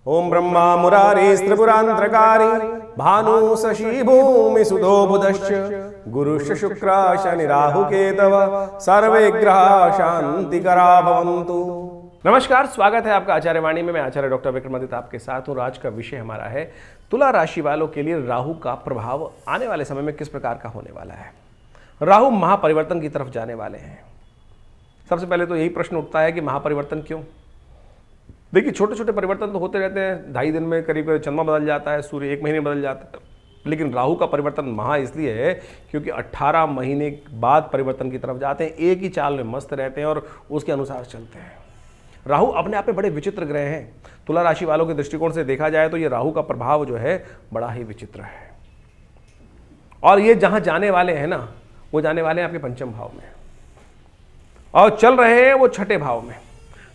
ओम ब्रह्मा मुरारी त्रिपुरांतरकारी भानु शशि भूमि सुधो बुधश्च गुरुश्च शुक्र शनि राहु केतव सर्वे ग्रह शांतिकरा भवन्तु। नमस्कार, स्वागत है आपका आचार्य वाणी में। मैं आचार्य डॉक्टर विक्रमादित्य आपके साथ हूँ। आज का विषय हमारा है तुला राशि वालों के लिए राहु का प्रभाव आने वाले समय में किस प्रकार का होने वाला है। राहु महापरिवर्तन की तरफ जाने वाले हैं। सबसे पहले तो यही प्रश्न उठता है कि महापरिवर्तन क्यों। देखिए, छोटे छोटे परिवर्तन तो होते रहते हैं। 2.5 दिन में करीब चंद्रमा बदल जाता है, सूर्य 1 महीने में बदल जाता है, लेकिन राहु का परिवर्तन महा इसलिए है क्योंकि 18 महीने बाद परिवर्तन की तरफ जाते हैं। एक ही चाल में मस्त रहते हैं और उसके अनुसार चलते हैं। राहु अपने आप में बड़े विचित्र ग्रह हैं। तुला राशि वालों के दृष्टिकोण से देखा जाए तो ये राहु का प्रभाव जो है बड़ा ही विचित्र है। और ये जहां जाने वाले हैं ना, वो जाने वाले हैं आपके पंचम भाव में और चल रहे हैं वो छठे भाव में।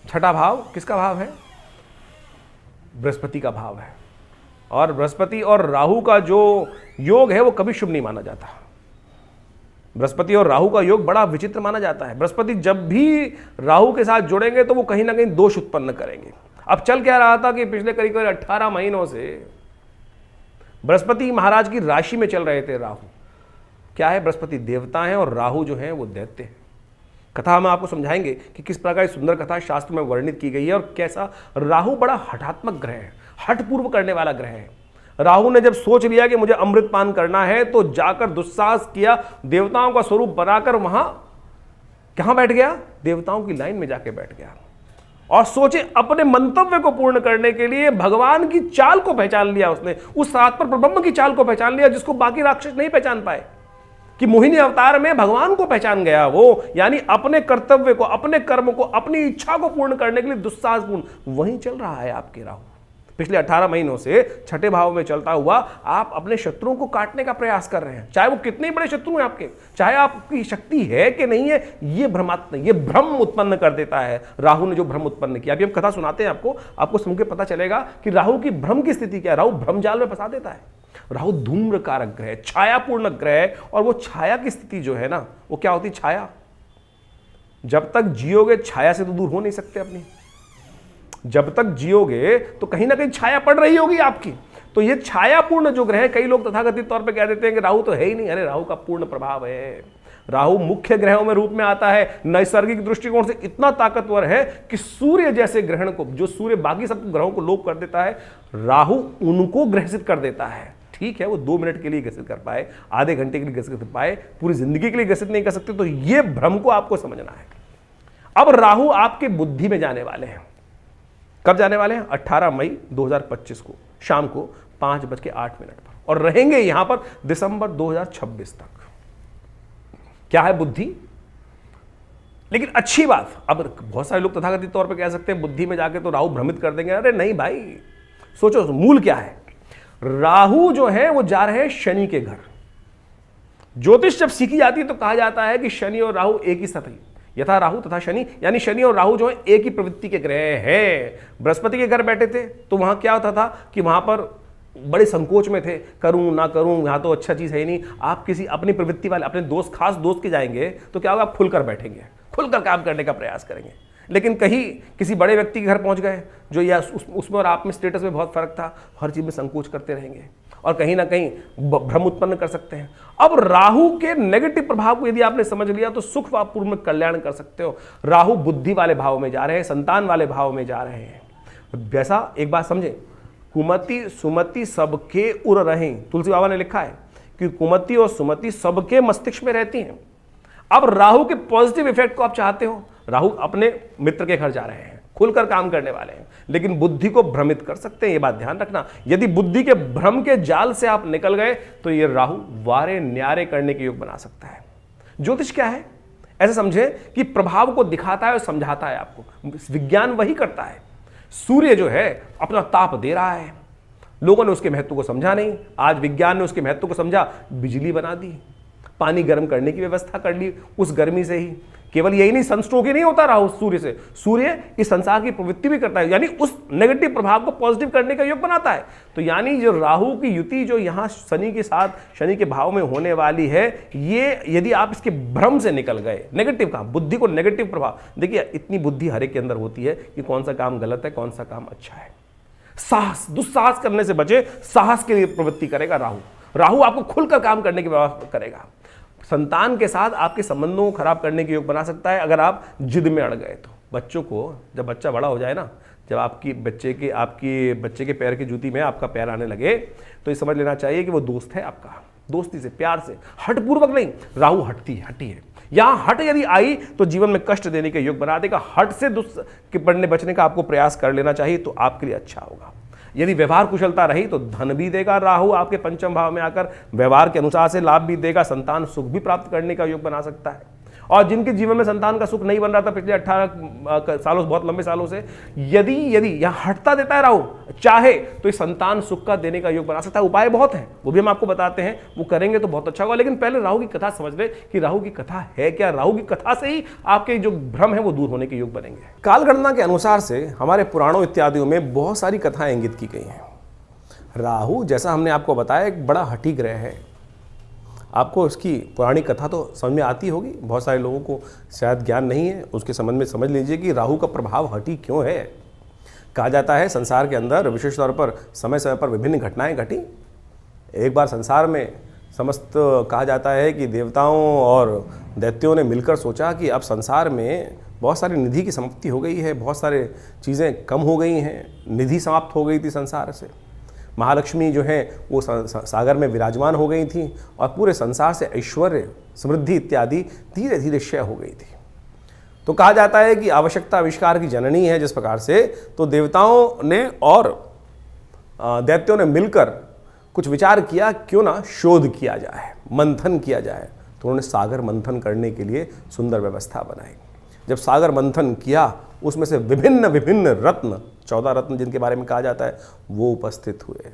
छठा भाव किसका भाव है? बृहस्पति का भाव है। और बृहस्पति और राहु का जो योग है वो कभी शुभ नहीं माना जाता। बृहस्पति और राहु का योग बड़ा विचित्र माना जाता है। बृहस्पति जब भी राहु के साथ जुड़ेंगे तो वो कहीं ना कहीं दोष उत्पन्न करेंगे। अब चल क्या रहा था कि पिछले करीब 18 महीनों से बृहस्पति महाराज की राशि में चल रहे थे। राहु क्या है? बृहस्पति देवता है और राहु जो है वो दैत्य है। कथा में आपको समझाएंगे कि किस प्रकार सुंदर कथा शास्त्र में वर्णित की गई है और कैसा राहु बड़ा हठात्मक ग्रह है, हठपूर्व करने वाला ग्रह है। राहु ने जब सोच लिया कि मुझे अमृत पान करना है तो जाकर दुस्साहस किया, देवताओं का स्वरूप बनाकर वहां कहां बैठ गया? देवताओं की लाइन में जाके बैठ गया और सोचे अपने मंतव्य को पूर्ण करने के लिए भगवान की चाल को पहचान लिया। उसने उस रात पर ब्रह्म की चाल को पहचान लिया जिसको बाकी राक्षस नहीं पहचान पाए। कि मोहिनी अवतार में भगवान को पहचान गया वो, यानी अपने कर्तव्य को, अपने कर्म को, अपनी इच्छा को पूर्ण करने के लिए दुस्साहसपूर्ण वहीं चल रहा है आपके राहु। पिछले 18 महीनों से छठे भाव में चलता हुआ आप अपने शत्रुओं को काटने का प्रयास कर रहे हैं, चाहे वो कितने बड़े शत्रु हैं आपके, चाहे आपकी शक्ति है कि नहीं है। ये भ्रम उत्पन्न कर देता है। राहु ने जो भ्रम उत्पन्न किया, अभी हम कथा सुनाते हैं आपको सुन के पता चलेगा कि राहु की भ्रम की स्थिति क्या है। राहु भ्रमजाल में फंसा देता है। राहु धूम्र कारक ग्रह, छायापूर्ण ग्रह, और वो छाया की स्थिति जो है ना, वो क्या होती? छाया। जब तक जियोगे छाया से तो दूर हो नहीं सकते अपनी। जब तक जियोगे तो कहीं ना कहीं छाया पड़ रही होगी आपकी। तो ये छायापूर्ण जो ग्रह, कई लोग तथाकथित तौर पे कह देते हैं कि राहु तो है ही नहीं। अरे राहु का पूर्ण प्रभाव है। राहु मुख्य ग्रहों में रूप में आता है। नैसर्गिक दृष्टिकोण से इतना ताकतवर है कि सूर्य जैसे ग्रहण को, जो सूर्य बाकी सब ग्रहों को लोप कर देता है, राहु उनको ग्रसित कर देता है। ठीक है, वो 2 मिनट के लिए ग्रसित कर पाए, आधे घंटे के लिए ग्रसित कर पाए, पूरी जिंदगी के लिए ग्रसित नहीं कर सकते। तो ये भ्रम को आपको समझना है। अब राहु आपके बुद्धि में जाने वाले हैं। कब जाने वाले हैं? 18 मई 2025 को शाम को 5:08 पर, और रहेंगे यहां पर दिसंबर 2026 तक। क्या है? बुद्धि। लेकिन अच्छी बात, अब बहुत सारे लोग तथाकथित तौर पर कह सकते हैं बुद्धि में जाके तो राहु भ्रमित कर देंगे। अरे नहीं भाई, सोचो मूल क्या है। राहु जो है वो जा रहे हैं शनि के घर। ज्योतिष जब सीखी जाती है तो कहा जाता है कि शनि और राहु एक ही साथ, यथा राहु तथा शनि, यानी शनि और राहु जो है एक ही प्रवृत्ति के ग्रह हैं। बृहस्पति के घर बैठे थे तो वहां क्या होता था कि वहां पर बड़े संकोच में थे, करूं ना करूं, यहां तो अच्छा चीज है ही नहीं। आप किसी अपनी प्रवृत्ति वाले, अपने दोस्त, खास दोस्त के जाएंगे तो क्या होगा? आप खुलकर बैठेंगे, खुलकर काम करने का प्रयास करेंगे। लेकिन कहीं किसी बड़े व्यक्ति के घर पहुंच गए जो या उसमें और आप में स्टेटस में बहुत फर्क था, हर चीज में संकोच करते रहेंगे और कहीं ना कहीं भ्रम उत्पन्न कर सकते हैं। अब राहु के नेगेटिव प्रभाव को यदि आपने समझ लिया तो सुख व पूर्ण कल्याण कर सकते हो। राहु बुद्धि वाले भाव में जा रहे हैं, संतान वाले भाव में जा रहे हैं। वैसा एक बात समझे, कुमति सुमति सबके उर रहे, तुलसी बाबा ने लिखा है कि कुमति और सुमति सबके मस्तिष्क में रहती हैं। अब राहु के पॉजिटिव इफेक्ट को आप चाहते हो, राहु अपने मित्र के घर जा रहे हैं, खुलकर काम करने वाले हैं, लेकिन बुद्धि को भ्रमित कर सकते हैं। ये बात ध्यान रखना। यदि बुद्धि के भ्रम के जाल से आप निकल गए तो ये राहु वारे न्यारे करने के योग बना सकता है। ज्योतिष क्या है? ऐसे समझे कि प्रभाव को दिखाता है और समझाता है आपको। विज्ञान वही करता है। सूर्य जो है अपना ताप दे रहा है, लोगों ने उसके महत्व को समझा नहीं। आज विज्ञान ने उसके महत्व को समझा, बिजली बना दी, पानी गर्म करने की व्यवस्था कर ली उस गर्मी से ही। केवल यही नहीं, सनस्ट्रोक ही नहीं होता राहु सूर्य से, सूर्य इस संसार की प्रवृत्ति भी करता है, यानी उस नेगेटिव प्रभाव को पॉजिटिव करने का योग बनाता है। तो यानी जो राहु की युति जो यहां शनि के साथ, शनि के भाव में होने वाली है, ये यदि आप इसके भ्रम से निकल गए, नेगेटिव का, बुद्धि को नेगेटिव प्रभाव, देखिए इतनी बुद्धि हर एक के अंदर होती है कि कौन सा काम गलत है, कौन सा काम अच्छा है। साहस, दुस्साहस करने से बचे, साहस के लिए प्रवृत्ति करेगा राहु। राहु आपको खुलकर काम करने की व्यवस्था करेगा। संतान के साथ आपके संबंधों को खराब करने के योग बना सकता है अगर आप जिद में अड़ गए तो। बच्चों को, जब बच्चा बड़ा हो जाए ना, जब आपके बच्चे के पैर की जूती में आपका पैर आने लगे, तो ये समझ लेना चाहिए कि वो दोस्त है आपका। दोस्ती से, प्यार से, हठपूर्वक नहीं। राहु हटी है। यहां हट यदि आई तो जीवन में कष्ट देने के योग बना देगा। हट से बचने का आपको प्रयास कर लेना चाहिए, तो आपके लिए अच्छा होगा। यदि व्यवहार कुशलता रही तो धन भी देगा राहु आपके पंचम भाव में आकर, व्यवहार के अनुसार से लाभ भी देगा, संतान सुख भी प्राप्त करने का योग बना सकता है। और जिनके जीवन में संतान का सुख नहीं बन रहा था पिछले 18 सालों, बहुत लंबे सालों से, यदि यहां हटता देता है राहु, चाहे तो इस संतान सुख का देने का योग बना सकता है। उपाय बहुत हैं, वो भी हम आपको बताते हैं, वो करेंगे तो बहुत अच्छा होगा। लेकिन पहले राहु की कथा समझ ले कि राहु की कथा है क्या। राहु की कथा से ही आपके जो भ्रम है वो दूर होने के योग बनेंगे। कालगणना के अनुसार से हमारे पुराणों इत्यादियों में बहुत सारी कथाएं इंगित की गई हैं। राहु, जैसा हमने आपको बताया, एक बड़ा हठी ग्रह है। आपको इसकी पुरानी कथा तो समझ में आती होगी, बहुत सारे लोगों को शायद ज्ञान नहीं है, उसके संबंध में समझ लीजिए कि राहु का प्रभाव हठी क्यों है। कहा जाता है संसार के अंदर विशेष तौर पर समय समय पर विभिन्न घटनाएं घटी। एक बार संसार में कहा जाता है कि देवताओं और दैत्यों ने मिलकर सोचा कि अब संसार में बहुत सारी निधि की समाप्ति हो गई है, बहुत सारे चीज़ें कम हो गई हैं, निधि समाप्त हो गई थी संसार से। महालक्ष्मी जो है वो सागर में विराजमान हो गई थी और पूरे संसार से ऐश्वर्य, समृद्धि इत्यादि धीरे धीरे क्षय हो गई थी। तो कहा जाता है कि आवश्यकता आविष्कार की जननी है। जिस प्रकार से तो देवताओं ने और दैत्यों ने मिलकर कुछ विचार किया, क्यों ना शोध किया जाए, मंथन किया जाए। तो उन्होंने सागर मंथन करने के लिए सुंदर व्यवस्था बनाई। जब सागर मंथन किया, उसमें से विभिन्न विभिन्न रत्न, 14 रत्न जिनके बारे में कहा जाता है, वो उपस्थित हुए।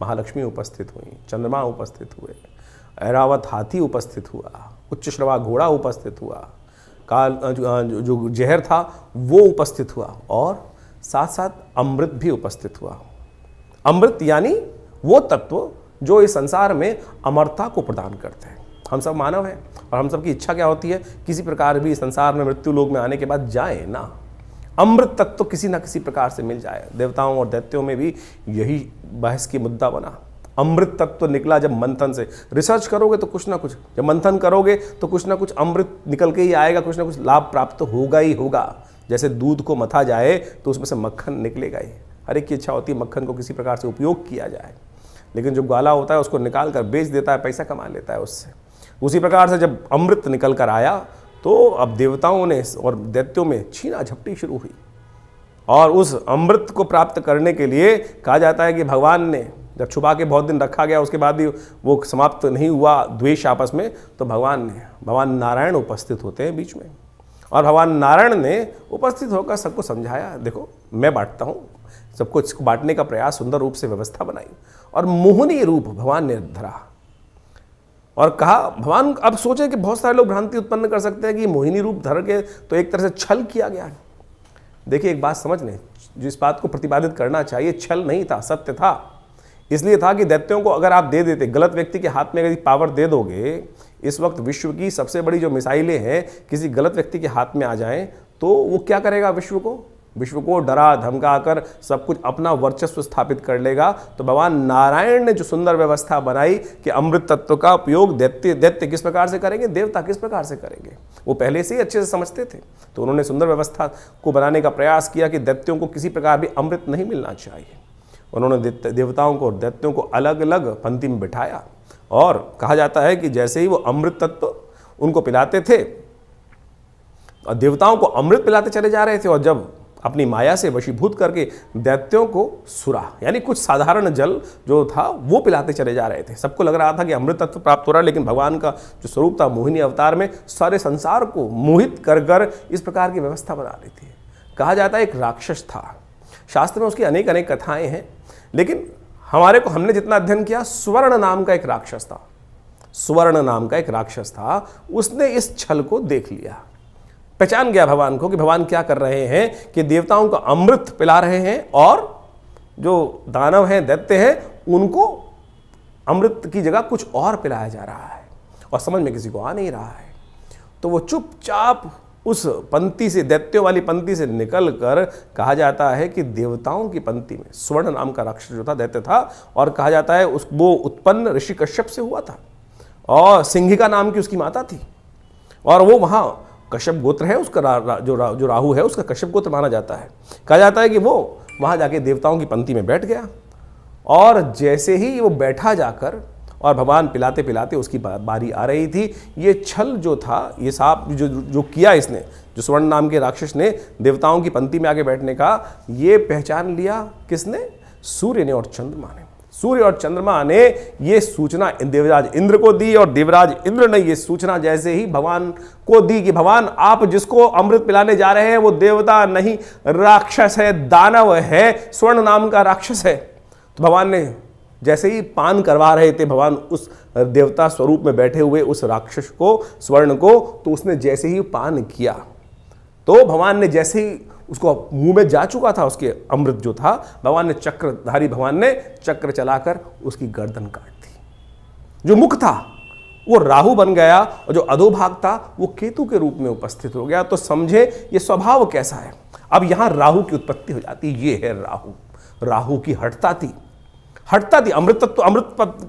महालक्ष्मी उपस्थित हुई, चंद्रमा उपस्थित हुए, ऐरावत हाथी उपस्थित हुआ, उच्च श्रवा घोड़ा उपस्थित हुआ, काल जो जहर था वो उपस्थित हुआ, और साथ साथ अमृत भी उपस्थित हुआ। अमृत यानी वो तत्व जो इस संसार में अमरता को प्रदान करते हैं। हम सब मानव हैं और हम सब की इच्छा क्या होती है, किसी प्रकार भी संसार में मृत्यु लोक में आने के बाद जाए ना, अमृत तत्व तो किसी ना किसी प्रकार से मिल जाए। देवताओं और दैत्यों में भी यही बहस की मुद्दा बना। अमृत तत्व तो निकला जब मंथन से। रिसर्च करोगे तो कुछ ना कुछ, जब मंथन करोगे तो कुछ ना कुछ अमृत निकल के ही आएगा, कुछ ना कुछ लाभ प्राप्त तो होगा ही होगा। जैसे दूध को मथा जाए तो उसमें से मक्खन निकलेगा ही। हर एक की इच्छा होती है मक्खन को किसी प्रकार से उपयोग किया जाए, लेकिन जो ग्वाला होता है उसको निकाल कर बेच देता है, पैसा कमा लेता है उससे। उसी प्रकार से जब अमृत निकल कर आया तो अब देवताओं ने और दैत्यों में छीना झपटी शुरू हुई, और उस अमृत को प्राप्त करने के लिए कहा जाता है कि भगवान ने जब छुपा के बहुत दिन रखा गया, उसके बाद भी वो समाप्त नहीं हुआ द्वेष आपस में, तो भगवान नारायण उपस्थित होते हैं बीच में, और भगवान नारायण ने उपस्थित होकर सबको समझाया, देखो मैं बांटता हूँ, सबको इसको बांटने का प्रयास, सुंदर रूप से व्यवस्था बनाई, और मोहिनी रूप भगवान ने धरा और कहा, भगवान अब सोचे कि बहुत सारे लोग भ्रांति उत्पन्न कर सकते हैं कि मोहिनी रूप धर के तो एक तरह से छल किया गया। देखिए एक बात समझ लें, जिस बात को प्रतिपादित करना चाहिए, छल नहीं था, सत्य था। इसलिए था कि दैत्यों को अगर आप दे देते, गलत व्यक्ति के हाथ में यदि पावर दे दोगे, इस वक्त विश्व की सबसे बड़ी जो मिसाइलें हैं किसी गलत व्यक्ति के हाथ में आ जाएं, तो वो क्या करेगा, विश्व को डरा धमका कर सब कुछ अपना वर्चस्व स्थापित कर लेगा। तो भगवान नारायण ने जो सुंदर व्यवस्था बनाई कि अमृत तत्व का उपयोग दैत्य किस प्रकार से करेंगे, देवता किस प्रकार से करेंगे, वो पहले से ही अच्छे से समझते थे। तो उन्होंने सुंदर व्यवस्था को बनाने का प्रयास किया कि दैत्यों को किसी प्रकार भी अमृत नहीं मिलना चाहिए। उन्होंने देवताओं को और दैत्यों को अलग अलग पंक्ति में बिठाया, और कहा जाता है कि जैसे ही वो अमृत तत्व उनको पिलाते थे, और देवताओं को अमृत पिलाते चले जा रहे थे, और जब अपनी माया से वशीभूत करके दैत्यों को सुरा यानी कुछ साधारण जल जो था वो पिलाते चले जा रहे थे। सबको लग रहा था कि अमृत तत्व प्राप्त हो रहा है, लेकिन भगवान का जो स्वरूप था मोहिनी अवतार में सारे संसार को मोहित कर कर इस प्रकार की व्यवस्था बना ली थी। कहा जाता है एक राक्षस था, शास्त्र में उसकी अनेक अनेक कथाएं हैं, लेकिन हमने जितना अध्ययन किया, स्वर्ण नाम का एक राक्षस था। उसने इस छल को देख लिया, पहचान गया भगवान को कि भगवान क्या कर रहे हैं कि देवताओं को अमृत पिला रहे हैं, और जो दानव हैं, दैत्य हैं, उनको अमृत की जगह कुछ और पिलाया जा रहा है, और समझ में किसी को आ नहीं रहा है। तो वो चुपचाप उस पंक्ति से, दैत्यों वाली पंक्ति से निकल कर कहा जाता है कि देवताओं की पंक्ति में स्वर्ण नाम का राक्षस जो था, दैत्य था, और कहा जाता है वो उत्पन्न ऋषि कश्यप से हुआ था और सिंहिका नाम की उसकी माता थी, और वो वहाँ कश्यप गोत्र है उसका, जो राहु है उसका कश्यप गोत्र माना जाता है। कहा जाता है कि वो वहाँ जाके देवताओं की पंक्ति में बैठ गया, और जैसे ही वो बैठा जाकर और भगवान पिलाते पिलाते उसकी बारी आ रही थी, ये छल जो था, ये सांप जो किया इसने, जो स्वर्ण नाम के राक्षस ने देवताओं की पंक्ति में आके बैठने का, ये पहचान लिया किसने? सूर्य ने और चंद्रमा ने। सूर्य और चंद्रमा ने ये सूचना देवराज इंद्र को दी, और देवराज इंद्र ने ये सूचना जैसे ही भगवान को दी कि भगवान आप जिसको अमृत पिलाने जा रहे हैं वो देवता नहीं, राक्षस है, दानव है, स्वर्ण नाम का राक्षस है। तो भगवान ने जैसे ही पान करवा रहे थे भगवान उस देवता स्वरूप में बैठे हुए उस राक्षस को, स्वर्ण को, तो उसने जैसे ही पान किया तो भगवान ने जैसे ही उसको मुंह में जा चुका था उसके अमृत जो था, भगवान ने चक्रधारी भगवान ने चक्र चलाकर उसकी गर्दन काट दी। जो मुख था वो राहु बन गया और जो अधोभाग था वो केतु के रूप में उपस्थित हो गया। तो समझे ये स्वभाव कैसा है। अब यहां राहु की उत्पत्ति हो जाती, ये है राहु। राहु की हठता थी, अमृत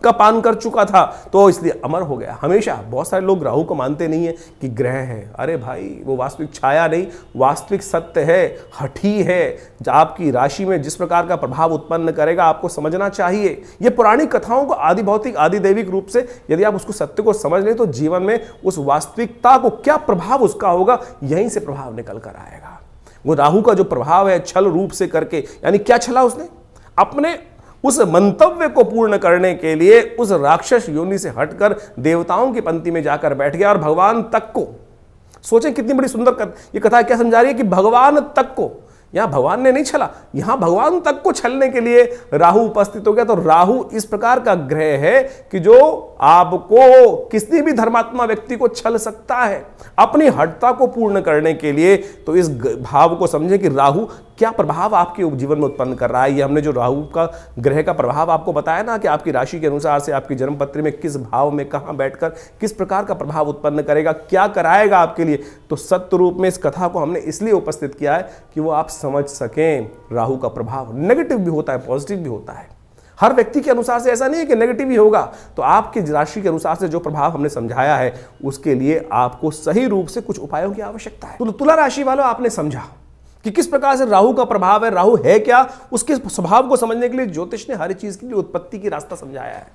का पान कर चुका था तो इसलिए अमर हो गया। हमेशा बहुत सारे लोग राहु को मानते नहीं है कि ग्रह है। अरे भाई वो वास्तविक छाया नहीं, वास्तविक सत्य है, हठी है। आपकी राशि में जिस प्रकार का प्रभाव उत्पन्न करेगा आपको समझना चाहिए। ये पुरानी कथाओं को आदि भौतिक आदि दैविक रूप से यदि आप उसको सत्य को समझ लें तो जीवन में उस वास्तविकता को क्या प्रभाव उसका होगा, यहीं से प्रभाव निकल कर आएगा। वो राहु का जो प्रभाव है छल रूप से करके, यानी क्या छला उसने? अपने उस मंतव्य को पूर्ण करने के लिए उस राक्षस योनि से हटकर देवताओं की पंक्ति में जाकर बैठ गया और भगवान तक को, सोचें कितनी बड़ी सुंदर ये कथा क्या समझा रही है कि भगवान तक को, यहां भगवान ने नहीं छला, यहां भगवान तक को छलने के लिए राहु उपस्थित हो गया। तो राहु इस प्रकार का ग्रह है कि जो आपको किसी भी धर्मात्मा व्यक्ति को छल सकता है अपनी हठता को पूर्ण करने के लिए। तो इस भाव को समझें कि राहु क्या प्रभाव आपके जीवन में उत्पन्न कर रहा है। ये हमने जो राहु का ग्रह का प्रभाव आपको बताया ना कि आपकी राशि के अनुसार से आपकी जन्मपत्री में किस भाव में कहां बैठकर किस प्रकार का प्रभाव उत्पन्न करेगा, क्या कराएगा आपके लिए। तो सत्य रूप में इस कथा को हमने इसलिए उपस्थित किया है कि वो आप समझ सकें राहु का प्रभाव नेगेटिव भी होता है, पॉजिटिव भी होता है। हर व्यक्ति के अनुसार से ऐसा नहीं है कि नेगेटिव ही होगा। तो आपकी राशि के अनुसार से जो प्रभाव हमने समझाया है उसके लिए आपको सही रूप से कुछ उपायों की आवश्यकता है। तो तुला राशि वालों, आपने समझा कि किस प्रकार से राहु का प्रभाव है, राहु है क्या, उसके स्वभाव को समझने के लिए ज्योतिष ने हर चीज के लिए उत्पत्ति की रास्ता समझाया है।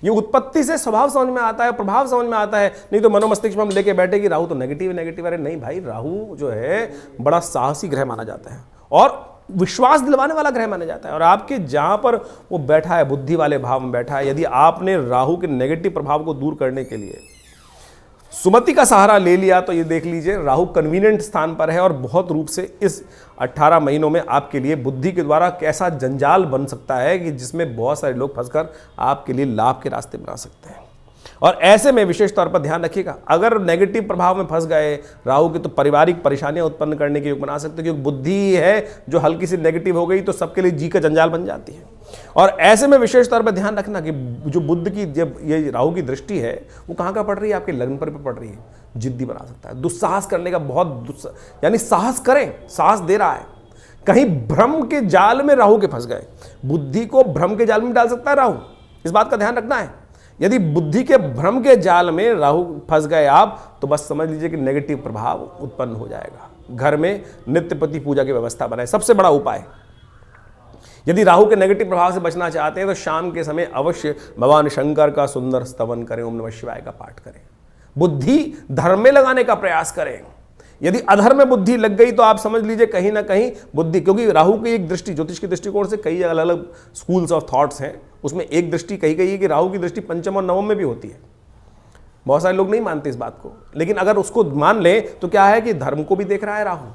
ये उत्पत्ति से स्वभाव समझ में आता है, प्रभाव समझ में आता है। नहीं तो मनोमस्तिष्क में हम लेके बैठे कि राहु तो नेगेटिव नेगेटिव। अरे नहीं भाई, राहु जो है बड़ा साहसी ग्रह माना जाता है और विश्वास दिलवाने वाला ग्रह माना जाता है। और आपके जहां पर वो बैठा है, बुद्धि वाले भाव में बैठा है, यदि आपने राहु के नेगेटिव प्रभाव को दूर करने के लिए सुमति का सहारा ले लिया तो ये देख लीजिए राहु कन्वीनियंट स्थान पर है और बहुत रूप से इस 18 महीनों में आपके लिए बुद्धि के द्वारा कैसा जंजाल बन सकता है कि जिसमें बहुत सारे लोग फंसकर आपके लिए लाभ के रास्ते बना सकते हैं। और ऐसे में विशेष तौर पर ध्यान रखिएगा, अगर नेगेटिव प्रभाव में फंस गए राहु के तो पारिवारिक परेशानियां उत्पन्न करने के योग बना सकते हैं, क्योंकि बुद्धि है जो हल्की सी नेगेटिव हो गई तो सबके लिए जी का जंजाल बन जाती है। और ऐसे में विशेष तौर पर ध्यान रखना कि जो बुध की जब ये राहु की दृष्टि है वो कहाँ का पड़ रही है, आपके लग्न पर पड़ रही है, जिद्दी बना सकता है, दुस्साहस करने का बहुत यानी साहस करें, साहस दे रहा है। कहीं भ्रम के जाल में राहु के फंस गए, बुद्धि को भ्रम के जाल में डाल सकता है राहु, इस बात का ध्यान रखना है। यदि बुद्धि के भ्रम के जाल में राहु फंस गए आप तो बस समझ लीजिए कि नेगेटिव प्रभाव उत्पन्न हो जाएगा। घर में नित्य पति पूजा की व्यवस्था बनाए, सबसे बड़ा उपाय। यदि राहु के नेगेटिव प्रभाव से बचना चाहते हैं तो शाम के समय अवश्य भगवान शंकर का सुंदर स्तवन करें, ओम नमः शिवाय का पाठ करें, बुद्धि धर्म में लगाने का प्रयास करें। यदि अधर्म में बुद्धि लग गई तो आप समझ लीजिए कहीं ना कहीं बुद्धि, क्योंकि राहु की एक दृष्टि ज्योतिष के दृष्टिकोण से कई अलग अलग स्कूल्स ऑफ थॉट्स हैं, उसमें एक दृष्टि कही गई है कि राहु की दृष्टि पंचम और नवम में भी होती है। बहुत सारे लोग नहीं मानते इस बात को, लेकिन अगर उसको मान लें तो क्या है कि धर्म को भी देख रहा है राहु,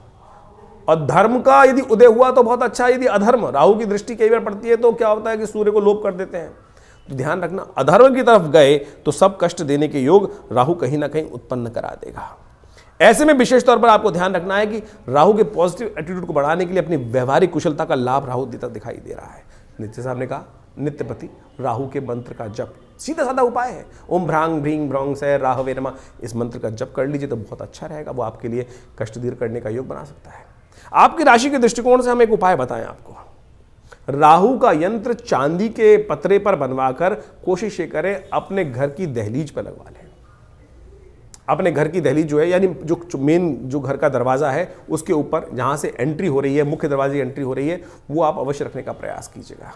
और धर्म का यदि उदय हुआ तो बहुत अच्छा। यदि अधर्म राहु की दृष्टि कई बार पड़ती है तो क्या होता है कि सूर्य को लोप कर देते हैं। तो ध्यान रखना, अधर्म की तरफ गए तो सब कष्ट देने के योग राहु कहीं ना कहीं उत्पन्न करा देगा। ऐसे में विशेष तौर पर आपको ध्यान रखना है कि राहु के पॉजिटिव एटीट्यूड को बढ़ाने के लिए अपनी व्यवहारिक कुशलता का लाभ राहु देता दिखाई दे रहा है। नीचे साहब ने कहा नित्यपति राहु के मंत्र का जप, सीधा साधा उपाय है। ओम भ्रांग भ्रींग भ्रौंग से राहवे नमः, इस मंत्र का जप कर लीजिए तो बहुत अच्छा रहेगा, वो आपके लिए कष्ट दूर करने का योग बना सकता है। आपकी राशि के दृष्टिकोण से हम एक उपाय बताएं आपको। राहु का यंत्र चांदी के पतरे पर बनवाकर कोशिश ये करें अपने घर की दहलीज पर लगवा लें। अपने घर की दहलीज जो है, यानी जो मेन जो घर का दरवाजा है उसके ऊपर जहां से एंट्री हो रही है, मुख्य दरवाजे की एंट्री हो रही है, वो आप अवश्य रखने का प्रयास कीजिएगा।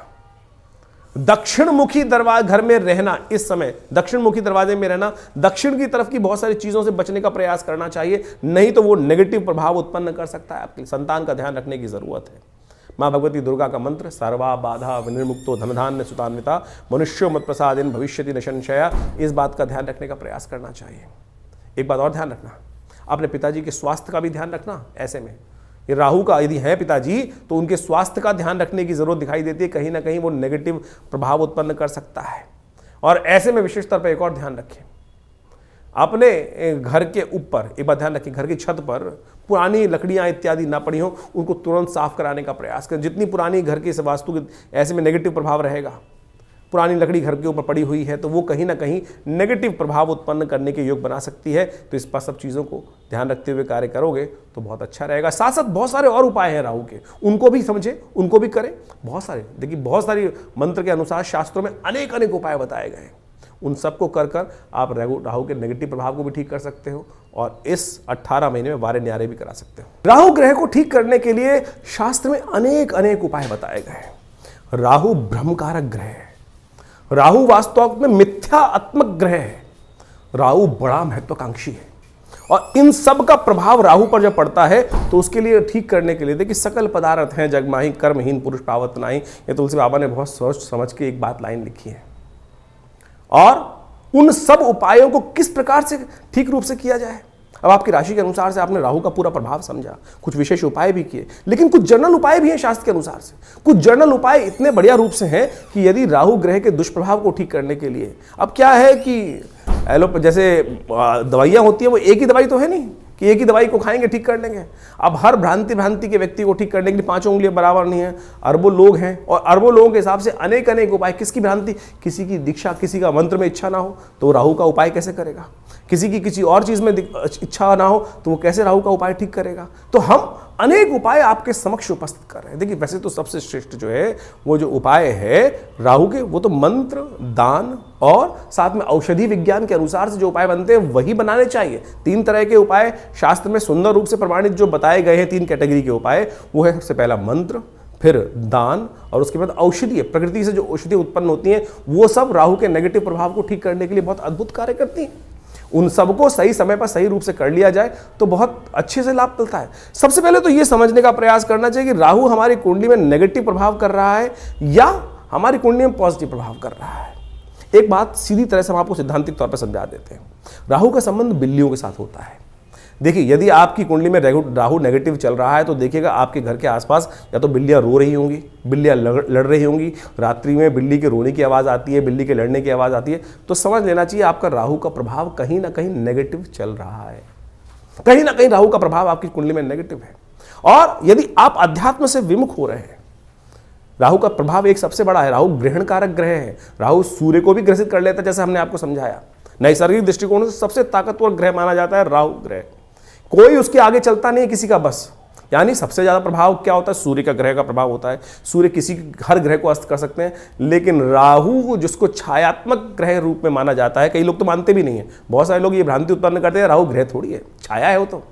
दक्षिण मुखी दरवाजा घर में रहना, इस समय दक्षिण मुखी दरवाजे में रहना, दक्षिण की तरफ की बहुत सारी चीजों से बचने का प्रयास करना चाहिए, नहीं तो वो नेगेटिव प्रभाव उत्पन्न कर सकता है। आपके संतान का ध्यान रखने की जरूरत है। माँ भगवती दुर्गा का मंत्र सर्वा बाधा विनिर्मुक्तो धनधान्य सुतान्विता मनुष्यो मत प्रसादेन भविष्यति न संशया, इस बात का ध्यान रखने का प्रयास करना चाहिए। एक बात और ध्यान रखना, अपने पिताजी के स्वास्थ्य का भी ध्यान रखना। ऐसे में ये राहु का यदि है पिताजी तो उनके स्वास्थ्य का ध्यान रखने की जरूरत दिखाई देती है, कहीं ना कहीं वो नेगेटिव प्रभाव उत्पन्न कर सकता है। और ऐसे में विशेष तौर पर एक और ध्यान रखें, अपने घर के ऊपर एक बात ध्यान रखें, घर की छत पर पुरानी लकड़ियां इत्यादि ना पड़ी हो, उनको तुरंत साफ कराने का प्रयास करें। जितनी पुरानी घर की वास्तु ऐसे में नेगेटिव प्रभाव रहेगा। पुरानी लकड़ी घर के ऊपर पड़ी हुई है तो वो कहीं ना कहीं नेगेटिव प्रभाव उत्पन्न करने के योग बना सकती है। तो इस पर सब चीज़ों को ध्यान रखते हुए कार्य करोगे तो बहुत अच्छा रहेगा। साथ साथ बहुत सारे और उपाय हैं राहु के, उनको भी समझें, उनको भी करें। बहुत सारे, देखिए बहुत सारी मंत्र के अनुसार शास्त्रों में अनेक अनेक उपाय बताए गए हैं। उन सबको कर कर आप राहु के नेगेटिव प्रभाव को भी ठीक कर सकते हो और इस 18 महीने में वारे न्यारे भी करा सकते हो। राहु ग्रह को ठीक करने के लिए शास्त्र में अनेक अनेक उपाय बताए गए हैं। राहु ब्रह्मकारक ग्रह है। राहु वास्तव में मिथ्यात्मक ग्रह है। राहु बड़ा महत्वाकांक्षी है और इन सब का प्रभाव राहु पर जब पड़ता है तो उसके लिए ठीक करने के लिए देखिए, सकल पदार्थ हैं जगमाही कर्महीन पुरुष पावत नाहीं, ये तुलसी बाबा ने बहुत सोच समझ के एक बात लाइन लिखी है। और उन सब उपायों को किस प्रकार से ठीक रूप से किया जाए, अब आपकी राशि के अनुसार से आपने राहु का पूरा प्रभाव समझा, कुछ विशेष उपाय भी किए, लेकिन कुछ जनरल उपाय भी हैं शास्त्र के अनुसार से। कुछ जनरल उपाय इतने बढ़िया रूप से हैं कि यदि राहु ग्रह के दुष्प्रभाव को ठीक करने के लिए, अब क्या है कि जैसे दवाइयां होती है, वो एक ही दवाई तो है नहीं कि एक ही दवाई को खाएंगे ठीक कर लेंगे। अब हर भ्रांति के व्यक्ति को ठीक करने के लिए 5 उंगलियां बराबर नहीं है, अरबों लोग हैं और अरबों लोगों के हिसाब से अनेक अनेक उपाय। किसकी भ्रांति, किसी की दीक्षा, किसी का मंत्र में इच्छा ना हो तो राहु का उपाय कैसे करेगा, किसी की किसी और चीज में इच्छा ना हो तो वो कैसे राहु का उपाय ठीक करेगा। तो हम अनेक उपाय आपके समक्ष उपस्थित कर रहे हैं। देखिए वैसे तो सबसे श्रेष्ठ जो है वो जो उपाय है राहु के, वो तो मंत्र, दान और साथ में औषधि विज्ञान के अनुसार से जो उपाय बनते हैं वही बनाने चाहिए। 3 तरह के उपाय शास्त्र में सुंदर रूप से प्रमाणित जो बताए गए हैं, 3 कैटेगरी के उपाय, वो है सबसे पहला मंत्र, फिर दान और उसके बाद औषधि। प्रकृति से जो औषधि उत्पन्न होती हैं वो सब राहु के नेगेटिव प्रभाव को ठीक करने के लिए बहुत अद्भुत कार्य करती हैं। उन सबको सही समय पर सही रूप से कर लिया जाए तो बहुत अच्छे से लाभ मिलता है। सबसे पहले तो ये समझने का प्रयास करना चाहिए कि राहु हमारी कुंडली में नेगेटिव प्रभाव कर रहा है या हमारी कुंडली में पॉजिटिव प्रभाव कर रहा है। एक बात सीधी तरह से हम आपको सिद्धांतिक तौर पर समझा देते हैं। राहु का संबंध बिल्लियों के साथ होता है। देखिए यदि आपकी कुंडली में राहु नेगेटिव चल रहा है तो देखिएगा आपके घर के आसपास या तो बिल्लियां रो रही होंगी, बिल्लियां लड़ रही होंगी, रात्रि में बिल्ली के रोने की आवाज़ आती है, बिल्ली के लड़ने की आवाज़ आती है, तो समझ लेना चाहिए आपका राहु का प्रभाव कहीं ना कहीं नेगेटिव चल रहा है। कहीं ना कहीं राहु का प्रभाव आपकी कुंडली में नेगेटिव है। और यदि आप अध्यात्म से विमुख हो रहे हैं, राहु का प्रभाव एक सबसे बड़ा है, राहु ग्रहण कारक ग्रह है। राहु सूर्य को भी ग्रसित कर लेता है, जैसे हमने आपको समझाया। नैसर्गिक दृष्टिकोण से सबसे ताकतवर ग्रह माना जाता है राहु ग्रह। कोई उसके आगे चलता नहीं किसी का बस। यानी सबसे ज्यादा प्रभाव क्या होता है, सूर्य का ग्रह का प्रभाव होता है। सूर्य किसी हर ग्रह को अस्त कर सकते हैं, लेकिन राहु जिसको छायात्मक ग्रह रूप में माना जाता है, कई लोग तो मानते भी नहीं है। बहुत सारे लोग ये भ्रांति उत्पन्न करते हैं राहु ग्रह थोड़ी है, छाया है वो तो।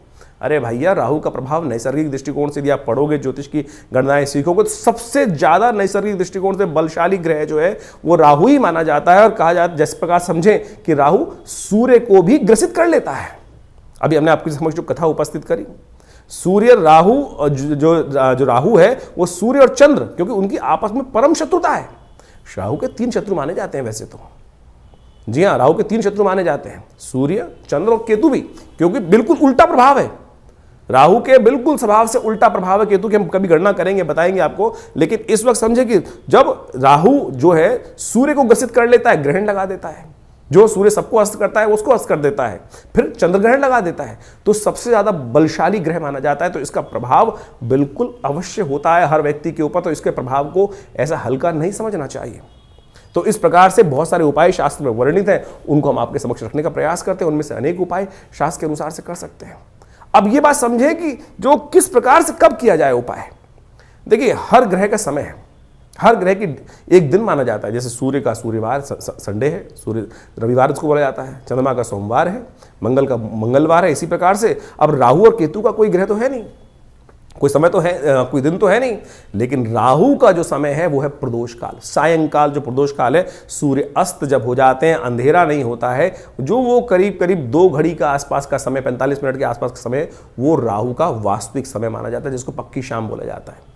अरे भैया, राहु का प्रभाव नैसर्गिक दृष्टिकोण से यदि आप पढ़ोगे, ज्योतिष की गणनाएं सीखोगे, तो सबसे ज्यादा नैसर्गिक दृष्टिकोण से बलशाली ग्रह जो है वो राहु ही माना जाता है। और कहा जाता है, जिस प्रकार समझें कि राहु सूर्य को भी ग्रसित कर लेता है। अभी हमने आपके समक्ष जो कथा उपस्थित करी, सूर्य राहु, जो राहु है वो सूर्य और चंद्र, क्योंकि उनकी आपस में परम शत्रुता है। राहु के 3 शत्रु माने जाते हैं वैसे तो। जी हाँ, राहु के 3 शत्रु माने जाते हैं, सूर्य, चंद्र और केतु भी, क्योंकि बिल्कुल उल्टा प्रभाव है। राहु के बिल्कुल स्वभाव से उल्टा प्रभाव है केतु की। हम कभी गणना करेंगे, बताएंगे आपको। लेकिन इस वक्त समझे कि जब राहु जो है सूर्य को ग्रसित कर लेता है, ग्रहण लगा देता है। जो सूर्य सबको अस्त करता है उसको अस्त कर देता है, फिर चंद्रग्रहण लगा देता है, तो सबसे ज्यादा बलशाली ग्रह माना जाता है। तो इसका प्रभाव बिल्कुल अवश्य होता है हर व्यक्ति के ऊपर, तो इसके प्रभाव को ऐसा हल्का नहीं समझना चाहिए। तो इस प्रकार से बहुत सारे उपाय शास्त्र में वर्णित हैं, उनको हम आपके समक्ष रखने का प्रयास करते हैं। उनमें से अनेक उपाय शास्त्र के अनुसार से कर सकते हैं। अब ये बात समझे कि जो किस प्रकार से कब किया जाए उपाय। देखिए, हर ग्रह का समय है, हर ग्रह की एक दिन माना जाता है। जैसे सूर्य का सूर्यवार संडे है, सूर्य रविवार उसको बोला जाता है, चंद्रमा का सोमवार है, मंगल का मंगलवार है। इसी प्रकार से अब राहु और केतु का कोई ग्रह तो है नहीं, कोई समय तो है, कोई दिन तो है नहीं, लेकिन राहु का जो समय है वो है प्रदोष काल, सायंकाल। जो प्रदोष काल है, सूर्य अस्त जब हो जाते हैं, अंधेरा नहीं होता है, जो वो करीब करीब 2 घड़ी का आसपास का समय, 45 मिनट के आसपास का समय, वो राहु का वास्तविक समय माना जाता है, जिसको पक्की शाम बोला जाता है।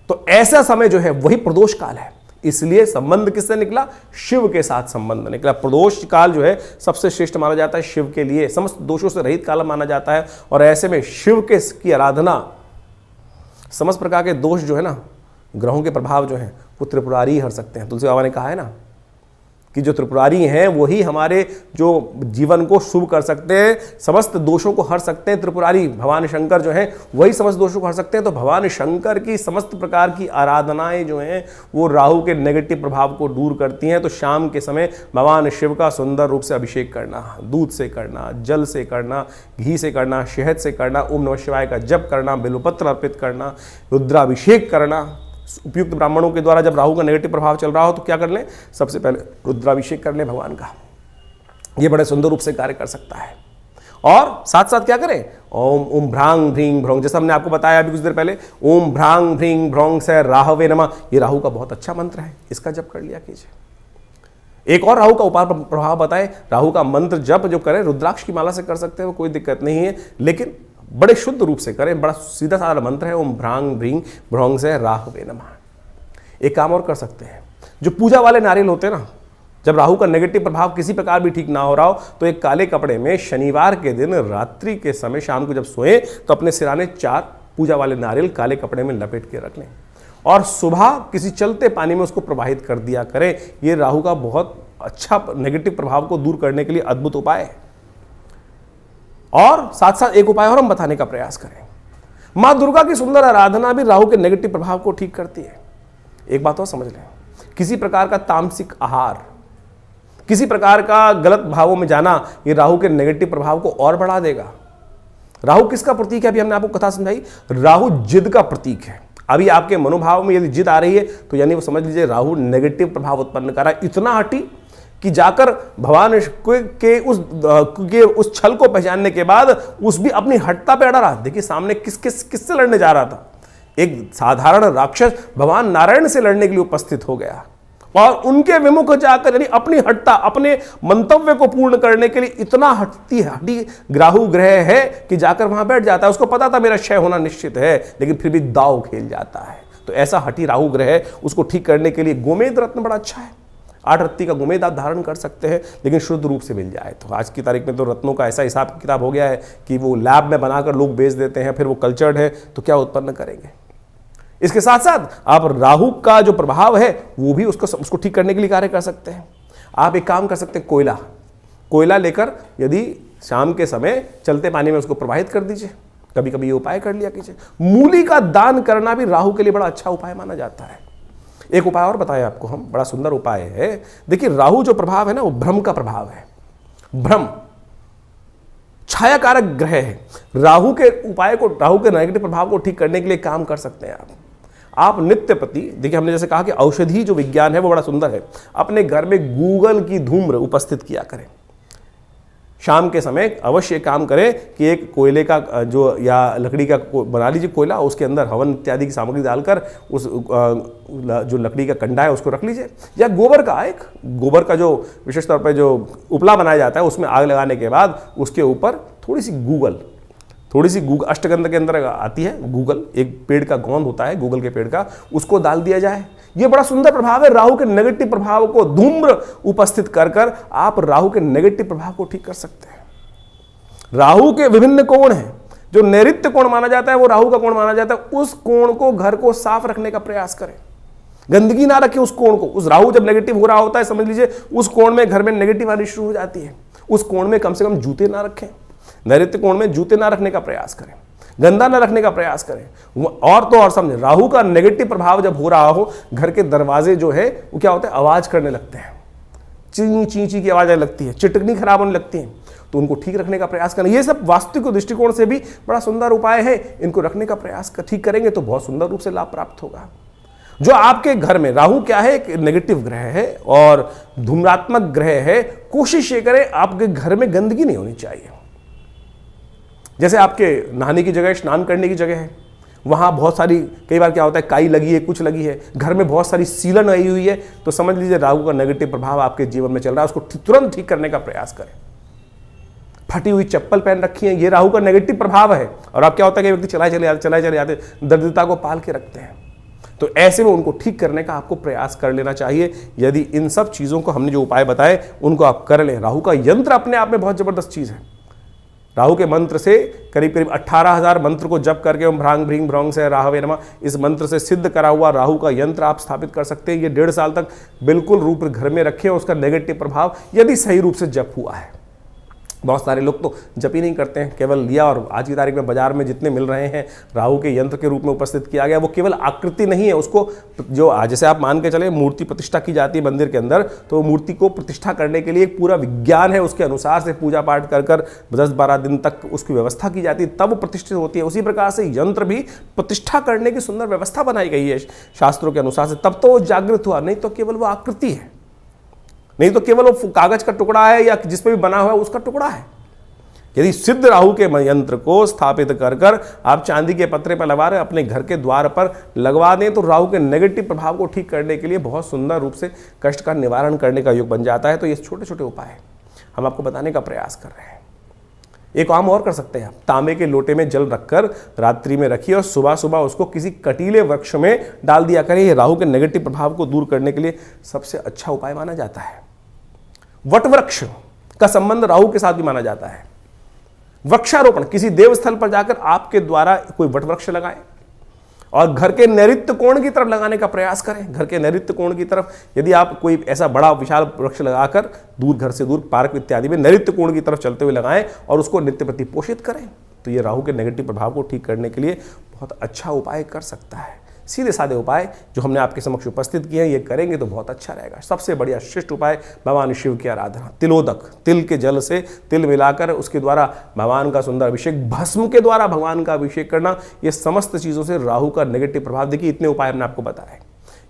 तो ऐसा समय जो है वही प्रदोष काल है। इसलिए संबंध किससे निकला? शिव के साथ संबंध निकला। प्रदोष काल जो है सबसे श्रेष्ठ माना जाता है शिव के लिए, समस्त दोषों से रहित काल माना जाता है। और ऐसे में शिव के की आराधना, समस्त प्रकार के दोष जो है ना, ग्रहों के प्रभाव जो है वो त्रिपुरारी हर सकते हैं। तुलसी बाबा ने कहा है ना कि जो त्रिपुरारी हैं वही हमारे जो जीवन को शुभ कर सकते हैं, समस्त दोषों को हर सकते हैं। त्रिपुरारी भगवान शंकर जो हैं वही समस्त दोषों को हर सकते हैं। तो भगवान शंकर की समस्त प्रकार की आराधनाएं जो हैं वो राहु के नेगेटिव प्रभाव को दूर करती हैं। तो शाम के समय भगवान शिव का सुंदर रूप से अभिषेक करना, दूध से करना, जल से करना, घी से करना, शहद से करना, ओम नमः शिवाय का जप करना, बेलपत्र अर्पित करना, रुद्राभिषेक करना। उपयुक्त ब्राह्मणों के द्वारा जब राहु का नेगेटिव प्रभाव चल रहा हो तो क्या कर लें? सबसे पहले रुद्राभिषेक कर लें भगवान का। ये बड़े सुंदर रूप से कार्य कर सकता है। और साथ साथ क्या करें? ओम भ्रांग भ्रींग भ्रौंग, जैसा हमने आपको बताया अभी कुछ देर पहले, ओम भ्रांग भ्रींग भ्रौंग से राहवे नमः, ये राहु का बहुत अच्छा मंत्र है, इसका जप कर लिया कीजिए। एक और राहु का उपाय प्रभाव बताएं। राहु का मंत्र जप जो करें रुद्राक्ष की माला से कर सकते हैं, वो कोई दिक्कत नहीं है, लेकिन बड़े शुद्ध रूप से करें। बड़ा सीधा साधा मंत्र है, ओम भ्रांग भ्रींग भ्रौंग से राहवे नमः। एक काम और कर सकते हैं, जो पूजा वाले नारियल होते हैं ना, जब राहु का नेगेटिव प्रभाव किसी प्रकार भी ठीक ना हो रहा हो तो एक काले कपड़े में शनिवार के दिन रात्रि के समय शाम को जब सोए तो अपने सिराने 4 पूजा वाले नारियल काले कपड़े में लपेट के रख लें और सुबह किसी चलते पानी में उसको प्रवाहित कर दिया करें। ये राहु का बहुत अच्छा नेगेटिव प्रभाव को दूर करने के लिए अद्भुत उपाय है। और साथ साथ एक उपाय और हम बताने का प्रयास करें। मां दुर्गा की सुंदर आराधना भी राहु के नेगेटिव प्रभाव को ठीक करती है। एक बात और समझ लें, किसी प्रकार का तामसिक आहार, किसी प्रकार का गलत भावों में जाना, ये राहु के नेगेटिव प्रभाव को और बढ़ा देगा। राहु किसका प्रतीक है? अभी हमने आपको कथा समझाई, राहु जिद का प्रतीक है। अभी आपके मनोभाव में यदि जिद आ रही है तो यानी वो समझ लीजिए राहु नेगेटिव प्रभाव उत्पन्न कर रहा है। इतना हटी कि जाकर भगवान के उस छल को पहचानने के बाद उस भी अपनी हटता पे अड़ा रहा। देखिए सामने किससे लड़ने जा रहा था? एक साधारण राक्षस भगवान नारायण से लड़ने के लिए उपस्थित हो गया और उनके विमुख जाकर यानी अपनी हटता, अपने मंतव्य को पूर्ण करने के लिए इतना हटी राहु ग्रह है कि जाकर वहां बैठ जाता है। उसको पता था मेरा क्षय होना निश्चित है, लेकिन फिर भी दाव खेल जाता है। तो ऐसा हटी राहु ग्रह है, उसको ठीक करने के लिए गोमेद रत्न बड़ा अच्छा है। 8 रत्ती का गोमेद आप धारण कर सकते हैं, लेकिन शुद्ध रूप से मिल जाए। तो आज की तारीख में तो रत्नों का ऐसा हिसाब किताब हो गया है कि वो लैब में बनाकर लोग बेच देते हैं, फिर वो कल्चर्ड है तो क्या उत्पन्न करेंगे। इसके साथ साथ आप राहु का जो प्रभाव है वो भी उसको ठीक करने के लिए कार्य कर सकते हैं। आप एक काम कर सकते हैं, कोयला लेकर यदि शाम के समय चलते पानी में उसको प्रवाहित कर दीजिए। कभी कभी ये उपाय कर लिया कीजिए। मूली का दान करना भी राहु के लिए बड़ा अच्छा उपाय माना जाता है। एक उपाय और बताया आपको हम, बड़ा सुंदर उपाय है। देखिए राहु जो प्रभाव है ना, वो भ्रम का प्रभाव है। भ्रम छाया कारक ग्रह है। राहु के उपाय को, राहु के नेगेटिव प्रभाव को ठीक करने के लिए काम कर सकते हैं आप नित्य प्रति। देखिए हमने जैसे कहा कि औषधि जो विज्ञान है वो बड़ा सुंदर है। अपने घर में गूगल की धूम्र उपस्थित किया करें। शाम के समय अवश्य काम करें कि एक कोयले का जो या लकड़ी का बना लीजिए कोयला, उसके अंदर हवन इत्यादि की सामग्री डालकर उस जो लकड़ी का कंडा है उसको रख लीजिए। या गोबर का जो विशेष तौर पर जो उपला बनाया जाता है उसमें आग लगाने के बाद उसके ऊपर थोड़ी सी गूगल अष्टगंध के अंदर आती है गूगल, एक पेड़ का गोंद होता है गूगल के पेड़ का, उसको डाल दिया जाए। ये बड़ा सुंदर प्रभाव है। राहु के नेगेटिव प्रभाव को धूम्र उपस्थित कर आप राहु के नेगेटिव प्रभाव को ठीक कर सकते हैं। राहु के विभिन्न कोण हैं। जो नैऋत्य कोण माना जाता है वो राहु का कोण माना जाता है। उस कोण को, घर को साफ रखने का प्रयास करें। गंदगी ना रखें उस कोण को। उस राहु जब नेगेटिव हो रहा होता है, समझ लीजिए उस कोण में घर में नेगेटिव आनी शुरू हो जाती है। उस कोण में कम से कम जूते ना रखें, नैऋत्य कोण में जूते ना रखने का प्रयास करें, गंदा ना रखने का प्रयास करें। और तो और समझे, राहु का नेगेटिव प्रभाव जब हो रहा हो, घर के दरवाजे जो है वो क्या होता है, आवाज करने लगते हैं, ची ची ची की आवाज आने लगती है, चिटकनी खराब होने लगती है, तो उनको ठीक रखने का प्रयास करें। ये सब वास्तविक दृष्टिकोण से भी बड़ा सुंदर उपाय है। इनको रखने का प्रयास ठीक करेंगे तो बहुत सुंदर रूप से लाभ प्राप्त होगा। जो आपके घर में राहु क्या है, एक नेगेटिव ग्रह है और धूम्रात्मक ग्रह है, कोशिश ये करें आपके घर में गंदगी नहीं होनी चाहिए। जैसे आपके नहाने की जगह, स्नान करने की जगह है, वहाँ बहुत सारी, कई बार क्या होता है, काई लगी है, कुछ लगी है, घर में बहुत सारी सीलन आई हुई है, तो समझ लीजिए राहु का नेगेटिव प्रभाव आपके जीवन में चल रहा है। उसको तुरंत ठीक करने का प्रयास करें। फटी हुई चप्पल पहन रखी है, ये राहु का नेगेटिव प्रभाव है। और अब क्या होता है कि व्यक्ति चलाए चले जाते, दरिद्रता को पाल के रखते हैं, तो ऐसे में उनको ठीक करने का आपको प्रयास कर लेना चाहिए। यदि इन सब चीज़ों को, हमने जो उपाय बताए, उनको आप कर लें। राहु का यंत्र अपने आप में बहुत जबरदस्त चीज़ है। राहु के मंत्र से करीब करीब 18,000 मंत्र को जप करके, ओम भ्रांग भ्रीं भ्रौंग से राहवे नमः, इस मंत्र से सिद्ध करा हुआ राहु का यंत्र आप स्थापित कर सकते हैं। ये 1.5 साल तक बिल्कुल रूप घर में रखें। उसका नेगेटिव प्रभाव यदि सही रूप से जप हुआ है, बहुत सारे लोग तो जप ही नहीं करते हैं, केवल लिया और आज की तारीख में बाजार में जितने मिल रहे हैं राहु के यंत्र के रूप में उपस्थित किया गया, वो केवल आकृति नहीं है, उसको जो जैसे आप मान के चले मूर्ति प्रतिष्ठा की जाती है मंदिर के अंदर, तो मूर्ति को प्रतिष्ठा करने के लिए एक पूरा विज्ञान है, उसके अनुसार से पूजा पाठ कर 10-12 दिन तक उसकी व्यवस्था की जाती है, तब वो प्रतिष्ठित होती है। उसी प्रकार से यंत्र भी प्रतिष्ठा करने की सुंदर व्यवस्था बनाई गई है शास्त्रों के अनुसार से, तब तो वो जागृत हुआ, नहीं तो केवल वो आकृति है, नहीं तो केवल वो कागज का टुकड़ा है या जिस पे भी बना हुआ है उसका टुकड़ा है। यदि सिद्ध राहु के यंत्र को स्थापित कर आप चांदी के पत्रे पर लगा रहे, अपने घर के द्वार पर लगवा दें, तो राहु के नेगेटिव प्रभाव को ठीक करने के लिए बहुत सुंदर रूप से कष्ट का निवारण करने का योग बन जाता है। तो ये छोटे छोटे उपाय हम आपको बताने का प्रयास कर रहे हैं। एक काम और कर सकते हैं आप, तांबे के लोटे में जल रखकर रात्रि में रखिए और सुबह सुबह उसको किसी कटीले वृक्ष में डाल दिया करें। ये राहु के नेगेटिव प्रभाव को दूर करने के लिए सबसे अच्छा उपाय माना जाता है। वट वृक्ष का संबंध राहु के साथ भी माना जाता है। वृक्षारोपण, किसी देवस्थल पर जाकर आपके द्वारा कोई वट वृक्ष लगाएं और घर के नैऋत्य कोण की तरफ लगाने का प्रयास करें। घर के नैऋत्य कोण की तरफ यदि आप कोई ऐसा बड़ा विशाल वृक्ष लगाकर दूर, घर से दूर, पार्क इत्यादि में नैऋत्य कोण की तरफ चलते हुए लगाएं और उसको नित्य प्रति पोषित करें, तो ये राहु के नेगेटिव प्रभाव को ठीक करने के लिए बहुत अच्छा उपाय कर सकता है। सीधे साधे उपाय जो हमने आपके समक्ष उपस्थित किए हैं, ये करेंगे तो बहुत अच्छा रहेगा। सबसे बढ़िया श्रेष्ठ उपाय भगवान शिव की आराधना, तिलोदक, तिल के जल से तिल मिलाकर उसके द्वारा भगवान का सुंदर अभिषेक, भस्म के द्वारा भगवान का अभिषेक करना, ये समस्त चीज़ों से राहु का नेगेटिव प्रभाव, देखिए इतने उपाय हमने आपको बताए,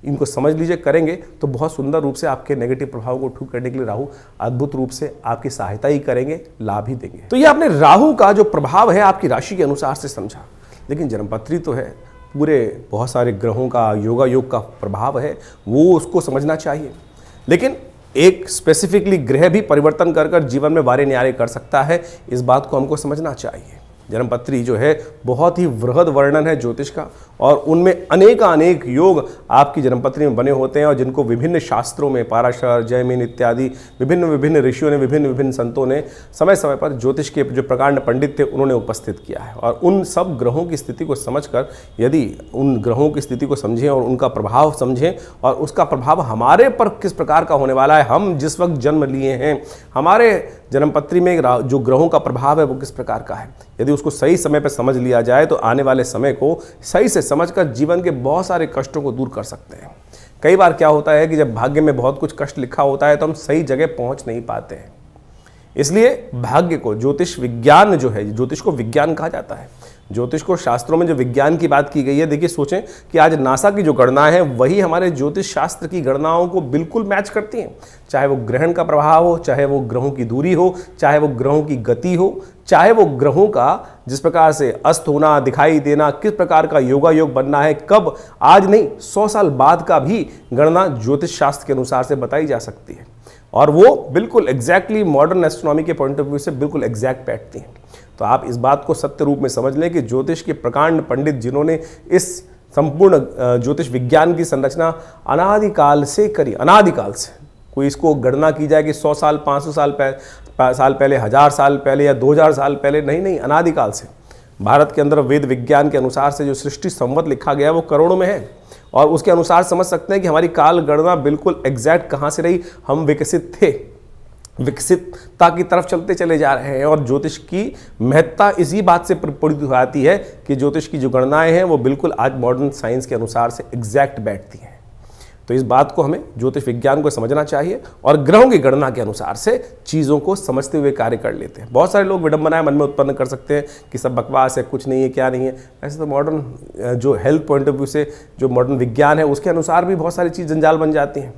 इनको समझ लीजिए, करेंगे तो बहुत सुंदर रूप से आपके नेगेटिव प्रभाव को ठीक करने के लिए राहु अद्भुत रूप से आपकी सहायता ही करेंगे, लाभ ही देंगे। तो ये आपने राहु का जो प्रभाव है आपकी राशि के अनुसार से समझा, लेकिन जन्मपत्री तो है, पूरे बहुत सारे ग्रहों का योगा योग का प्रभाव है, वो उसको समझना चाहिए। लेकिन एक स्पेसिफिकली ग्रह भी परिवर्तन कर जीवन में वारे न्यारे कर सकता है, इस बात को हमको समझना चाहिए। जन्मपत्री जो है बहुत ही वृहद वर्णन है ज्योतिष का, और उनमें अनेक योग आपकी जन्मपत्री में बने होते हैं, और जिनको विभिन्न शास्त्रों में, पाराशर, जैमिन इत्यादि विभिन्न ऋषियों ने, विभिन्न संतों ने समय समय पर ज्योतिष के जो प्रकांड पंडित थे उन्होंने उपस्थित किया है। और उन सब ग्रहों की स्थिति को समझकर, यदि उन ग्रहों की स्थिति को समझें और उनका प्रभाव समझें, और उसका प्रभाव हमारे पर किस प्रकार का होने वाला है, हम जिस वक्त जन्म लिए हैं, हमारे जन्मपत्री में जो ग्रहों का प्रभाव है वो किस प्रकार का है, यदि उसको सही समय पर समझ लिया जाए तो आने वाले समय को सही से समझकर जीवन के बहुत सारे कष्टों को दूर कर सकते हैं। कई बार क्या होता है कि जब भाग्य में बहुत कुछ कष्ट लिखा होता है तो हम सही जगह पहुंच नहीं पाते हैं। इसलिए भाग्य को, ज्योतिष विज्ञान जो है, ज्योतिष को विज्ञान कहा जाता है, ज्योतिष को शास्त्रों में जो विज्ञान की बात की गई है, देखिए सोचें कि आज नासा की जो गणनाएं हैं वही हमारे ज्योतिष शास्त्र की गणनाओं को बिल्कुल मैच करती हैं। चाहे वो ग्रहण का प्रभाव हो, चाहे वो ग्रहों की दूरी हो, चाहे वो ग्रहों की गति हो, चाहे वो ग्रहों का जिस प्रकार से अस्त होना, दिखाई देना, किस प्रकार का योगा योग बनना है, कब, आज नहीं 100 साल बाद का भी गणना ज्योतिष शास्त्र के अनुसार से बताई जा सकती है, और वो बिल्कुल एग्जैक्टली मॉडर्न एस्ट्रोनॉमी के पॉइंट ऑफ व्यू से बिल्कुल एग्जैक्ट बैठती हैं। तो आप इस बात को सत्य रूप में समझ लें कि ज्योतिष के प्रकांड पंडित जिन्होंने इस संपूर्ण ज्योतिष विज्ञान की संरचना अनादिकाल से करी, अनादिकाल से, कोई इसको गणना की जाए कि 100 साल, 500 साल पहले, 1000 साल पहले या 2000 साल पहले, नहीं, अनादिकाल से भारत के अंदर वेद विज्ञान के अनुसार से जो सृष्टि संवत लिखा गया वो करोड़ों में है, और उसके अनुसार समझ सकते हैं कि हमारी काल गणना बिल्कुल एग्जैक्ट कहाँ से रही, हम विकसित थे, विकसितता की तरफ चलते चले जा रहे हैं। और ज्योतिष की महत्ता इसी बात से प्रपूरित हो जाती है कि ज्योतिष की जो गणनाएं हैं वो बिल्कुल आज मॉडर्न साइंस के अनुसार से एग्जैक्ट बैठती हैं। तो इस बात को हमें ज्योतिष विज्ञान को समझना चाहिए और ग्रहों की गणना के अनुसार से चीज़ों को समझते हुए कार्य कर लेते हैं। बहुत सारे लोग विडंबनाएं मन में उत्पन्न कर सकते हैं कि सब बकवास है, कुछ नहीं है, क्या नहीं है। ऐसे तो मॉडर्न जो हेल्थ पॉइंट ऑफ व्यू से जो मॉडर्न विज्ञान है उसके अनुसार भी बहुत सारी चीज़ जंजाल बन जाती हैं।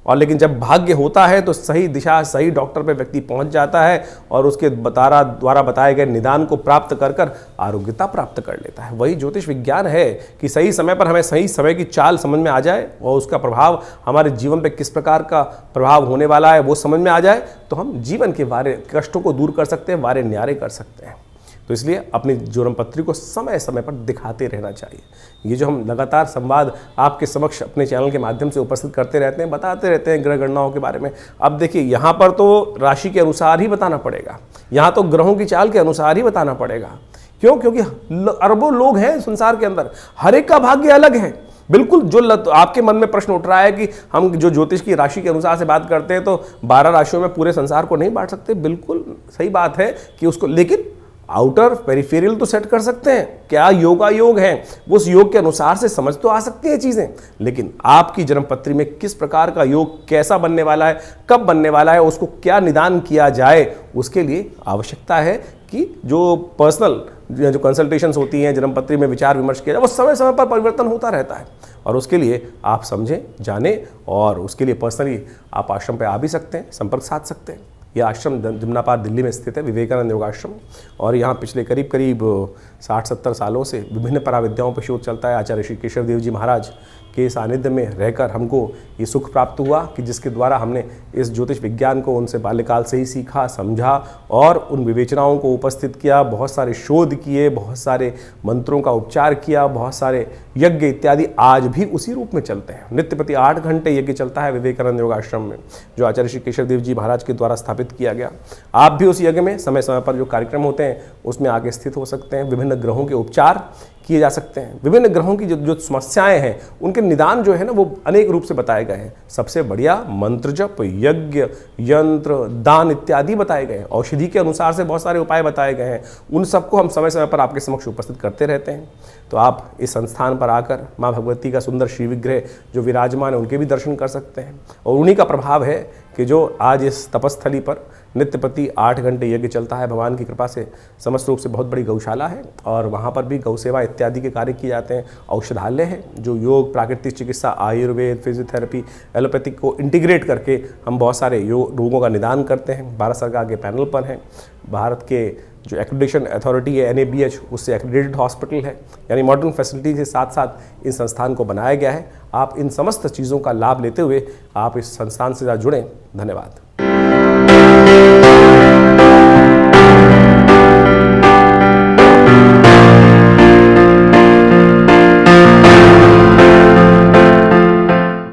और लेकिन जब भाग्य होता है तो सही दिशा, सही डॉक्टर पे व्यक्ति पहुंच जाता है और उसके द्वारा बताए गए निदान को प्राप्त कर कर आरोग्यता प्राप्त कर लेता है। वही ज्योतिष विज्ञान है कि सही समय पर हमें सही समय की चाल समझ में आ जाए और उसका प्रभाव हमारे जीवन पे किस प्रकार का प्रभाव होने वाला है वो समझ में आ जाए, तो हम जीवन के वारे कष्टों को दूर कर सकते हैं, वारे न्यारे कर सकते हैं। तो इसलिए अपनी ज्योतिष पत्री को समय समय पर दिखाते रहना चाहिए। ये जो हम लगातार संवाद आपके समक्ष अपने चैनल के माध्यम से उपस्थित करते रहते हैं, बताते रहते हैं ग्रह गणनाओं के बारे में। अब देखिए यहाँ पर तो राशि के अनुसार ही बताना पड़ेगा, यहाँ तो ग्रहों की चाल के अनुसार ही बताना पड़ेगा। क्यों? क्योंकि अरबों लोग हैं संसार के अंदर, हर एक का भाग्य अलग है। बिल्कुल जो आपके मन में प्रश्न उठ रहा है कि हम जो ज्योतिष की राशि के अनुसार से बात करते हैं तो 12 राशियों में पूरे संसार को नहीं बांट सकते, बिल्कुल सही बात है कि उसको, लेकिन आउटर पेरिफेरियल तो सेट कर सकते हैं। क्या योगा योग है, वो उस योग के अनुसार से समझ तो आ सकती हैं चीज़ें, लेकिन आपकी जन्म पत्री में किस प्रकार का योग कैसा बनने वाला है, कब बनने वाला है, उसको क्या निदान किया जाए, उसके लिए आवश्यकता है कि जो पर्सनल जो कंसल्टेशंस होती हैं, जन्म पत्री में विचार विमर्श किया जाए, वो समय समय पर परिवर्तन होता रहता है। और उसके लिए आप समझें, जानें, और उसके लिए पर्सनली आप आश्रम पे आ भी सकते हैं, संपर्क साध सकते हैं। यह आश्रम जमुना पार्क दिल्ली में स्थित है, विवेकानंद योगाश्रम। और यहाँ पिछले करीब 60-70 सालों से विभिन्न पराविद्याओं पर शोध चलता है। आचार्य श्री केशव देव जी महाराज के सानिध्य में रहकर हमको ये सुख प्राप्त हुआ कि जिसके द्वारा हमने इस ज्योतिष विज्ञान को उनसे बाल्यकाल से ही सीखा, समझा और उन विवेचनाओं को उपस्थित किया, बहुत सारे शोध किए, बहुत सारे मंत्रों का उपचार किया, बहुत सारे यज्ञ इत्यादि आज भी उसी रूप में चलते हैं। नित्य प्रति 8 घंटे यज्ञ चलता है विवेकानंद योगाश्रम में, जो आचार्य श्री केशव देव जी महाराज के द्वारा स्थापित किया गया। आप भी उस यज्ञ में समय समय पर जो कार्यक्रम होते हैं उसमें आगे स्थित हो सकते हैं। विभिन्न ग्रहों के उपचार किए जा सकते हैं। विभिन्न ग्रहों की जो समस्याएं हैं उनके निदान जो है ना वो अनेक रूप से बताए गए हैं। सबसे बढ़िया मंत्र जप, यज्ञ, यंत्र, दान इत्यादि बताए गए हैं। औषधि के अनुसार से बहुत सारे उपाय बताए गए हैं। उन सबको हम समय समय पर आपके समक्ष उपस्थित करते रहते हैं। तो आप इस संस्थान पर आकर माँ भगवती का सुंदर श्री विग्रह जो विराजमान है उनके भी दर्शन कर सकते हैं। और उन्हीं का प्रभाव है कि जो आज इस तपस्थली पर नित्य प्रति 8 घंटे यज्ञ चलता है। भगवान की कृपा से समस्त रूप से बहुत बड़ी गौशाला है और वहाँ पर भी गौ सेवा इत्यादि के कार्य किए जाते हैं। औषधालय है जो योग, प्राकृतिक चिकित्सा, आयुर्वेद, फिजियोथेरेपी, एलोपैथिक को इंटीग्रेट करके हम बहुत सारे रोगों का निदान करते हैं। भारत सरकार के पैनल पर हैं। भारत के जो एक्रेडिटेशन अथॉरिटी है NABH, उससे एक्रेडिटेड हॉस्पिटल है। यानी मॉडर्न फैसिलिटी के साथ साथ इस संस्थान को बनाया गया है। आप इन समस्त चीज़ों का लाभ लेते हुए आप इस संस्थान से जुड़ें। धन्यवाद।